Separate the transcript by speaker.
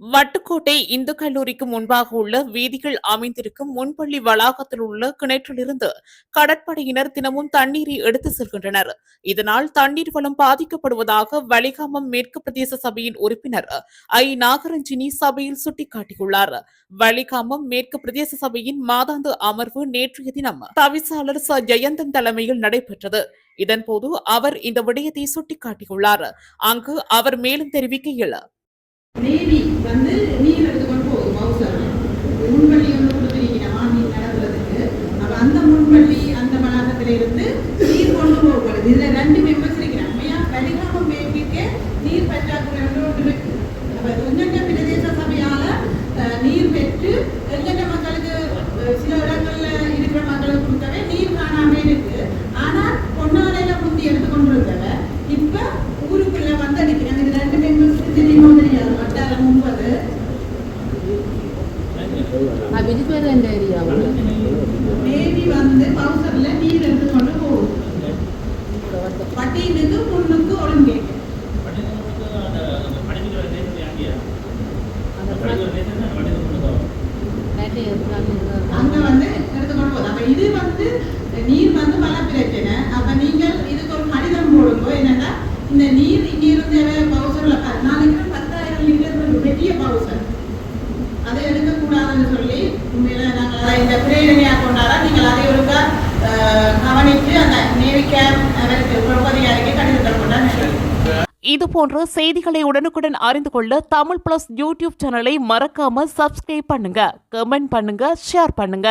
Speaker 1: வட்டுக்கோட்டை இந்து கல்லூரிக்கு முன்பாக உள்ள வீதிகள் அமைந்திருக்கும் முன்பள்ளி வளாகத்தில் உள்ள கிணற்றிலிருந்து கடற்படையினர் தினமும் தண்ணீரை எடுத்து செல்கின்றனர். இதனால் தண்ணீர் வளம் பாதிக்கப்படுவதாக வலிகாமம் மேற்கு பிரதேச சபையின் உறுப்பினர் நாகரஞ்சினி சபையில் சுட்டிக்காட்டியுள்ளார். வலிகாமம் மேற்கு பிரதேச சபையின் மாதாந்த அமர்வு நேற்றைய தினம் தவிசாளர் ஜெயந்தன் தலைமையில் நடைபெற்றது. இதன்போது அவர் இந்த விடயத்தை சுட்டிக்காட்டியுள்ளார். அங்கு அவர் மேலும் தெரிவிக்கையில்,
Speaker 2: நேவி வந்து நீர் எடுத்துக்கொண்டு போகுது மவுசர் முன்பள்ளி ஒன்று கொடுத்துருக்கிறோமா நீர் நடத்துறதுக்கு. அப்போ அந்த முன்பள்ளி அந்த வளாகத்தில் இருந்து நீர் கொண்டு போகப்படுது. இதில் 2 மெம்பர்ஸ் இருக்கிறாங்க. வலிகாமம் மேற்கே நீர் பற்றாக்குறை ஒன்று இருக்கு. அப்போ எங்கெங்க பிரதேச சபையால் நீர் பெற்று எங்கெங்க மக்களுக்கு சில இடங்களில் இருக்கிற மக்களுக்கு கொடுத்தவே நீர் காணாமல் இருக்கு. ஆனால் பொன்னாலையில் முந்தி எடுத்துக்கொண்டு இருந்தவ இப்போ ஊருக்குள்ள வந்து அடிக்கிறாங்க. இது 2 மெம்பர்ஸ் தெரியுமோ தெரியாது. நேவி வந்து பவுசர்ல நீர் எடுத்துக்கொண்டு போகுது. பட்டியலுக்கு முன்னுக்கு ஒழுங்கு அங்க வந்து எடுத்துக்கொண்டு போகுது. அப்ப இது வந்து நீர் வந்து பல பிரச்சனை. அப்ப நீங்கள் இதுக்கு ஒரு கடிதம் போடுங்க. என்னன்னா இந்த நீர் இங்கிருந்து பவுசர்ல 10,000 லிட்டர் பெரிய பவுசர் அதை எடுக்கக்கூடாதுன்னு சொல்லி நாங்கள் இந்த பிரேரணையா கொண்டாட நீங்கள் அதை ஒருக்க கவனித்து அந்த நேவிக்கார் அவருக்கு பொறுப்பதிகாரிக்கு கடிதத்தை கொண்டாட.
Speaker 1: இதுபோன்ற செய்திகளை உடனுக்குடன் அறிந்து கொள்ள தமிழ் பிளஸ் யூடியூப் சேனலை மறக்காம சப்ஸ்கிரைப் பண்ணுங்க, கமெண்ட் பண்ணுங்க, ஷேர் பண்ணுங்க.